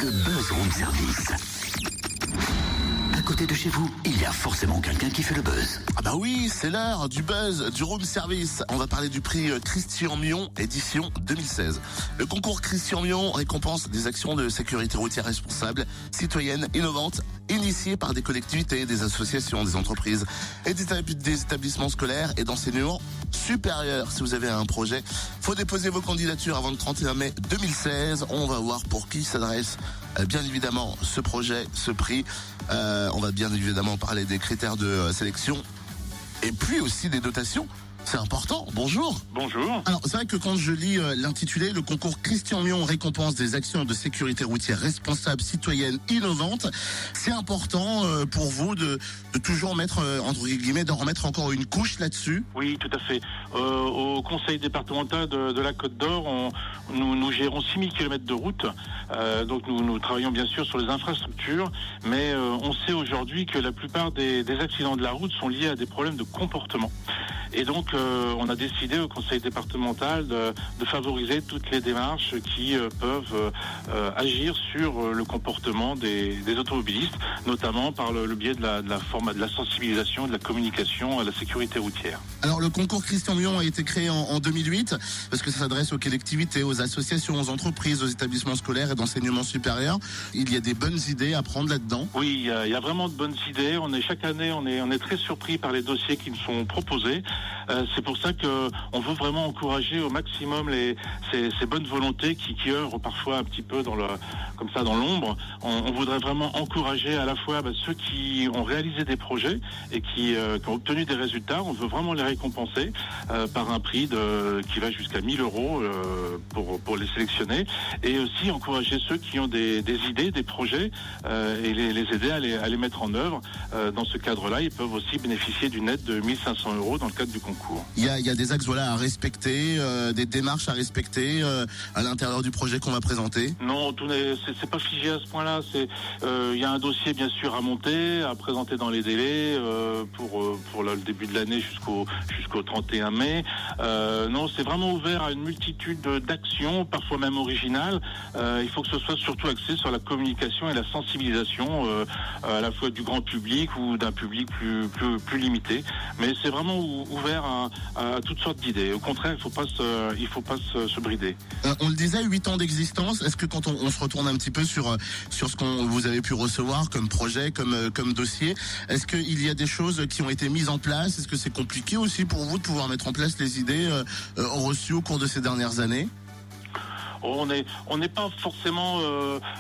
Le Buzz Room Service. À côté de chez vous, il y a forcément quelqu'un qui fait le buzz. Ah bah oui, c'est l'heure du buzz, du room service. On va parler du prix Christian Mion, édition 2016. Le concours Christian Mion récompense des actions de sécurité routière responsables, citoyennes, innovantes, initiées par des collectivités, des associations, des entreprises et des établissements scolaires et d'enseignement supérieur. Si vous avez un projet, faut déposer vos candidatures avant le 31 mai 2016. On va voir pour qui s'adresse bien évidemment ce projet, ce prix. On va bien évidemment parler des critères de sélection et puis aussi des dotations. C'est important. Bonjour. Bonjour. Alors, c'est vrai que quand je lis l'intitulé, le concours Christian Mion récompense des actions de sécurité routière responsables, citoyennes, innovantes, c'est important pour vous de toujours mettre, entre guillemets, d'en remettre encore une couche là-dessus? Oui, tout à fait. Au conseil départemental de la Côte d'Or, nous gérons 6000 km de route. Donc nous travaillons bien sûr sur les infrastructures, mais on sait aujourd'hui que la plupart des accidents de la route sont liés à des problèmes de comportement. Et donc, on a décidé au conseil départemental de favoriser toutes les démarches qui peuvent agir sur le comportement des automobilistes, notamment par le biais de la sensibilisation, de la communication à la sécurité routière. Alors, le concours Christian Mion a été créé en 2008 parce que ça s'adresse aux collectivités, aux associations, aux entreprises, aux établissements scolaires et d'enseignement supérieur. Il y a des bonnes idées à prendre là-dedans? Oui, il y a vraiment de bonnes idées. Chaque année, on est très surpris par les dossiers qui nous sont proposés. C'est pour ça que on veut vraiment encourager au maximum ces bonnes volontés qui œuvrent parfois un petit peu dans l'ombre. On voudrait vraiment encourager à la fois ceux qui ont réalisé des projets et qui ont obtenu des résultats. On veut vraiment les récompenser par un prix qui va jusqu'à 1000 euros pour les sélectionner, et aussi encourager ceux qui ont des idées, des projets et les aider à les mettre en œuvre. Dans ce cadre-là, ils peuvent aussi bénéficier d'une aide de 1500 euros dans le cadre du concours. Il y a des axes à respecter, des démarches à respecter à l'intérieur du projet qu'on va présenter? Non, c'est pas figé à ce point-là. Il y a un dossier bien sûr à monter, à présenter dans les délais pour le début de l'année jusqu'au 31 mai. Non, c'est vraiment ouvert à une multitude d'actions, parfois même originales. Il faut que ce soit surtout axé sur la communication et la sensibilisation à la fois du grand public ou d'un public plus limité. Mais c'est vraiment ouvert à toutes sortes d'idées. Au contraire, il faut pas se brider. On le disait, 8 ans d'existence. Est-ce que quand on se retourne un petit peu sur ce qu'on vous avez pu recevoir comme projet, comme dossier, est-ce qu'il y a des choses qui ont été mises en place? Est-ce que c'est compliqué aussi pour vous de pouvoir mettre en place les idées reçues au cours de ces dernières années? On n'est pas forcément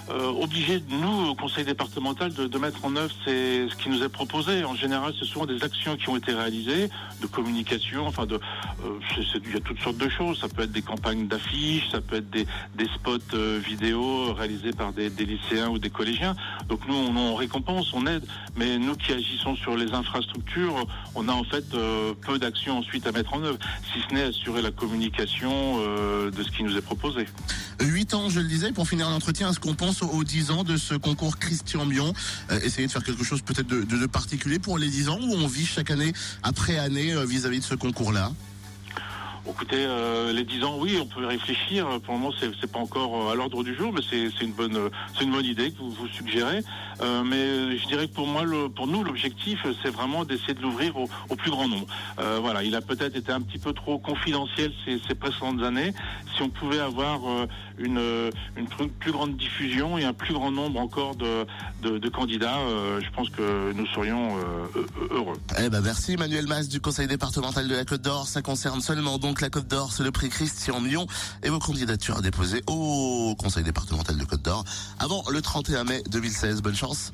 obligé, nous, au conseil départemental, de mettre en œuvre ce qui nous est proposé. En général, c'est souvent des actions qui ont été réalisées, de communication, il y a toutes sortes de choses. Ça peut être des campagnes d'affiches, ça peut être des spots vidéo réalisés par des lycéens ou des collégiens. Donc nous, on récompense, on aide, mais nous qui agissons sur les infrastructures, on a en fait peu d'actions ensuite à mettre en œuvre, si ce n'est assurer la communication de ce qui nous est proposé. 8 ans, je le disais, pour finir l'entretien, est-ce qu'on pense aux 10 ans de ce concours Christian Mion? Essayer de faire quelque chose peut-être de particulier pour les 10 ans, ou on vit chaque année après année vis-à-vis de ce concours-là? Écoutez, les 10 ans, oui, on peut y réfléchir. Pour le moment, c'est pas encore à l'ordre du jour, mais c'est une bonne idée que vous suggérez. Mais je dirais que pour nous, l'objectif, c'est vraiment d'essayer de l'ouvrir au plus grand nombre. Voilà, il a peut-être été un petit peu trop confidentiel ces précédentes années. Si on pouvait avoir une plus grande diffusion et un plus grand nombre encore de candidats, je pense que nous serions heureux. Merci Manuel Mas du conseil départemental de la Côte d'Or. Ça concerne seulement donc la Côte d'Or, c'est le prix Christian Mion, et vos candidatures à déposer au conseil départemental de Côte d'Or avant le 31 mai 2016. Bonne chance.